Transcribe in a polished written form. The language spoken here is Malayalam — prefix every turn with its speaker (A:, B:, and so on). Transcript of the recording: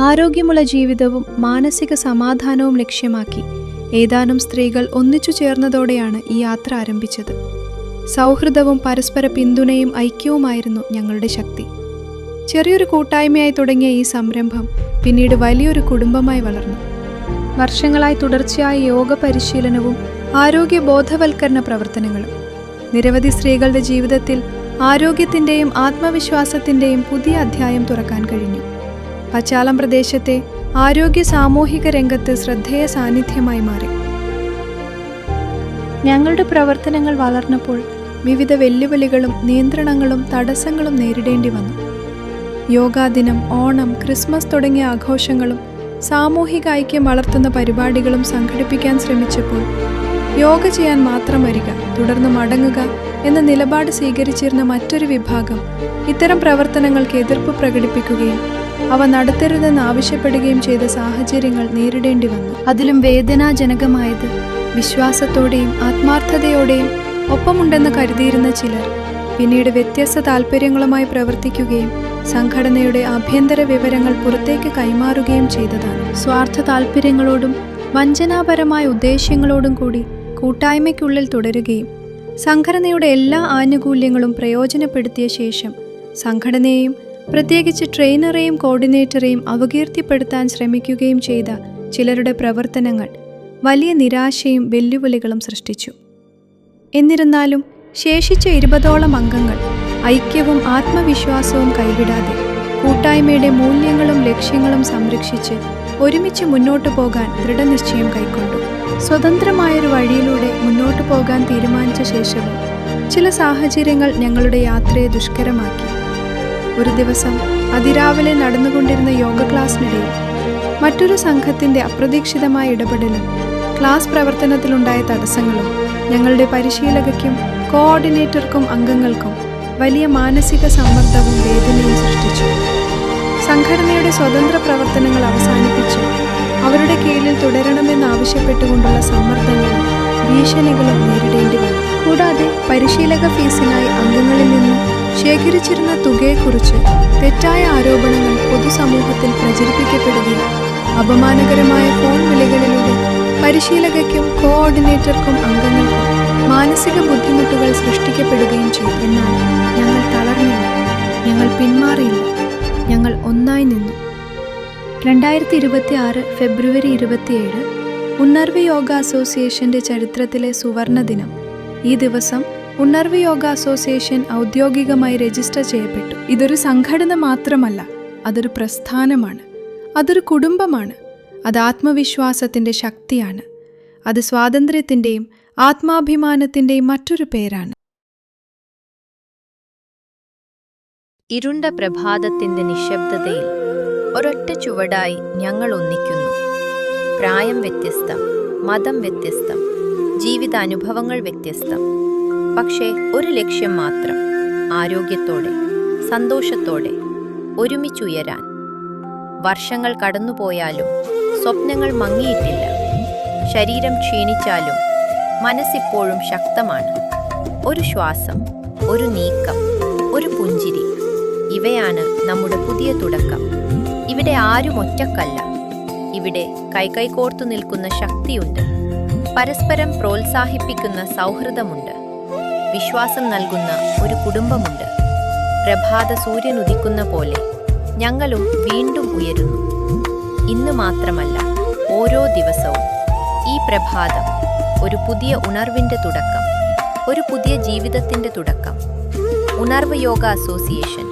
A: ആരോഗ്യമുള്ള ജീവിതവും മാനസിക സമാധാനവും ലക്ഷ്യമാക്കി ഏതാനും സ്ത്രീകൾ ഒന്നിച്ചു ചേർന്നതോടെയാണ് ഈ യാത്ര ആരംഭിച്ചത്. സൗഹൃദവും പരസ്പര പിന്തുണയും ഐക്യവുമായിരുന്നു ഞങ്ങളുടെ ശക്തി. ചെറിയൊരു കൂട്ടായ്മയായി തുടങ്ങിയ ഈ സംരംഭം പിന്നീട് വലിയൊരു കുടുംബമായി വളർന്നു. വർഷങ്ങളായി തുടർച്ചയായ യോഗ പരിശീലനവും ആരോഗ്യ ബോധവൽക്കരണ പ്രവർത്തനങ്ങളും നിരവധി സ്ത്രീകളുടെ ജീവിതത്തിൽ ആരോഗ്യത്തിൻ്റെയും ആത്മവിശ്വാസത്തിൻ്റെയും പുതിയ അധ്യായം തുറക്കാൻ കഴിഞ്ഞു. പച്ചാളം പ്രദേശത്തെ ആരോഗ്യ സാമൂഹിക രംഗത്ത് ശ്രദ്ധേയ സാന്നിധ്യമായി മാറി. ഞങ്ങളുടെ പ്രവർത്തനങ്ങൾ വളർന്നപ്പോൾ വിവിധ വെല്ലുവിളികളും നിയന്ത്രണങ്ങളും തടസ്സങ്ങളും നേരിടേണ്ടി വന്നു. യോഗാദിനം, ഓണം, ക്രിസ്മസ് തുടങ്ങിയ ആഘോഷങ്ങളും സാമൂഹിക ഐക്യം വളർത്തുന്ന പരിപാടികളും സംഘടിപ്പിക്കാൻ ശ്രമിച്ചപ്പോൾ യോഗ ചെയ്യാൻ മാത്രം വരിക, തുടർന്ന് മടങ്ങുക എന്ന നിലപാട് സ്വീകരിച്ചിരുന്ന മറ്റൊരു വിഭാഗം ഇത്തരം പ്രവർത്തനങ്ങൾക്ക് എതിർപ്പ് പ്രകടിപ്പിക്കുകയും അവ നടത്തരുതെന്ന് ആവശ്യപ്പെടുകയും ചെയ്ത സാഹചര്യങ്ങൾ നേരിടേണ്ടി വന്നു. അതിലും വേദനാജനകമായത് വിശ്വാസത്തോടെയും ആത്മാർത്ഥതയോടെയും ഒപ്പമുണ്ടെന്ന് കരുതിയിരുന്ന ചിലർ പിന്നീട് വ്യത്യസ്ത താൽപ്പര്യങ്ങളുമായി പ്രവർത്തിക്കുകയും സംഘടനയുടെ ആഭ്യന്തര വിവരങ്ങൾ പുറത്തേക്ക് കൈമാറുകയും ചെയ്തതാണ്. സ്വാർത്ഥ താൽപ്പര്യങ്ങളോടും വഞ്ചനാപരമായ ഉദ്ദേശ്യങ്ങളോടും കൂടി കൂട്ടായ്മയ്ക്കുള്ളിൽ തുടരുകയും സംഘടനയുടെ എല്ലാ ആനുകൂല്യങ്ങളും പ്രയോജനപ്പെടുത്തിയ ശേഷം സംഘടനയെയും പ്രത്യേകിച്ച് ട്രെയിനറെയും കോർഡിനേറ്ററെയും അപകീർത്തിപ്പെടുത്താൻ ശ്രമിക്കുകയും ചെയ്ത ചിലരുടെ പ്രവർത്തനങ്ങൾ വലിയ നിരാശയും വെല്ലുവിളികളും സൃഷ്ടിച്ചു. എന്നിരുന്നാലും ശേഷിച്ച 20ഓളം അംഗങ്ങൾ ഐക്യവും ആത്മവിശ്വാസവും കൈവിടാതെ കൂട്ടായ്മയുടെ മൂല്യങ്ങളും ലക്ഷ്യങ്ങളും സംരക്ഷിച്ച് ഒരുമിച്ച് മുന്നോട്ടു പോകാൻ ദൃഢനിശ്ചയം കൈക്കൊണ്ടു. സ്വതന്ത്രമായൊരു വഴിയിലൂടെ മുന്നോട്ടു പോകാൻ തീരുമാനിച്ച ശേഷവും ചില സാഹചര്യങ്ങൾ ഞങ്ങളുടെ യാത്രയെ ദുഷ്കരമാക്കി. ഒരു ദിവസം അതിരാവിലെ നടന്നുകൊണ്ടിരുന്ന യോഗ ക്ലാസ്സിനിടയിൽ മറ്റൊരു സംഘത്തിൻ്റെ അപ്രതീക്ഷിതമായ ഇടപെടലും ക്ലാസ് പ്രവർത്തനത്തിലുണ്ടായ തടസ്സങ്ങളും ഞങ്ങളുടെ പരിശീലകയ്ക്കും കോഓർഡിനേറ്റർക്കും അംഗങ്ങൾക്കും വലിയ മാനസിക സമ്മർദ്ദവും വേദനയും സൃഷ്ടിച്ചു. സംഘടനയുടെ സ്വതന്ത്ര പ്രവർത്തനങ്ങൾ അവസാനിപ്പിച്ച് അവരുടെ കീഴിൽ തുടരണമെന്നാവശ്യപ്പെട്ടുകൊണ്ടുള്ള സമ്മർദ്ദങ്ങളും ഭീഷണികളും നേരിടേണ്ടി വന്നു. കൂടാതെ പരിശീലക ഫീസിനായി അംഗങ്ങളിൽ നിന്നും ശേഖരിച്ചിരുന്ന തുകയെക്കുറിച്ച് തെറ്റായ ആരോപണങ്ങൾ പൊതുസമൂഹത്തിൽ പ്രചരിപ്പിക്കപ്പെടുകയും അപമാനകരമായ ഫോൺ വിളികളിലൂടെ പരിശീലകയ്ക്കും കോഓർഡിനേറ്റർക്കും അംഗങ്ങൾക്കും മാനസിക ബുദ്ധിമുട്ടുകൾ സൃഷ്ടിക്കപ്പെടുകയും ചെയ്തു. എന്നാൽ ഞങ്ങൾ തളർന്നില്ല, ഞങ്ങൾ പിന്മാറിയില്ല, ഞങ്ങൾ ഒന്നായി നിന്നു. 2026 ഫെബ്രുവരി 27 ഉണർവ് യോഗ അസോസിയേഷന്റെ ചരിത്രത്തിലെ സുവർണ ദിനം. ഈ ദിവസം ഉണർവ് യോഗ അസോസിയേഷൻ ഔദ്യോഗികമായി രജിസ്റ്റർ ചെയ്യപ്പെട്ടു. ഇതൊരു സംഘടന മാത്രമല്ല, അതൊരു പ്രസ്ഥാനമാണ്, അതൊരു കുടുംബമാണ്, അത് ആത്മവിശ്വാസത്തിൻ്റെ ശക്തിയാണ്, അത് സ്വാതന്ത്ര്യത്തിൻ്റെയും ആത്മാഭിമാനത്തിൻ്റെയും മറ്റൊരു പേരാണ്.
B: ഇരുണ്ട പ്രഭാതത്തിന്റെ നിശബ്ദതയിൽ ഒരൊറ്റ ചുവടായി ഞങ്ങൾ ഒന്നിക്കുന്നു. പ്രായം വ്യത്യസ്തം, മതം വ്യത്യസ്തം, ജീവിതാനുഭവങ്ങൾ വ്യത്യസ്തം, പക്ഷേ ഒരു ലക്ഷ്യം മാത്രം: ആരോഗ്യത്തോടെ, സന്തോഷത്തോടെ, ഒരുമിച്ചുയരാൻ. വർഷങ്ങൾ കടന്നുപോയാലും സ്വപ്നങ്ങൾ മങ്ങിയിട്ടില്ല. ശരീരം ക്ഷീണിച്ചാലും മനസ്സിപ്പോഴും ശക്തമാണ്. ഒരു ശ്വാസം, ഒരു നീക്കം, ഒരു പുഞ്ചിരി, ഇവയാണ് നമ്മുടെ പുതിയ തുടക്കം. ഇവിടെ ആരും ഒറ്റക്കല്ല. ഇവിടെ കൈകോർത്തു നിൽക്കുന്ന ശക്തിയുണ്ട്. പരസ്പരം പ്രോത്സാഹിപ്പിക്കുന്ന സൗഹൃദമുണ്ട്. വിശ്വാസം നൽകുന്ന ഒരു കുടുംബമുണ്ട്. പ്രഭാത സൂര്യൻ ഉദിക്കുന്ന പോലെ ഞങ്ങളും വീണ്ടും ഉയരുന്നു. ഇന്ന് മാത്രമല്ല, ഓരോ ദിവസവും. ഈ പ്രഭാതം ഒരു പുതിയ ഉണർവിൻ്റെ തുടക്കം, ഒരു പുതിയ ജീവിതത്തിൻ്റെ തുടക്കം. ഉണർവ് യോഗ അസോസിയേഷൻ.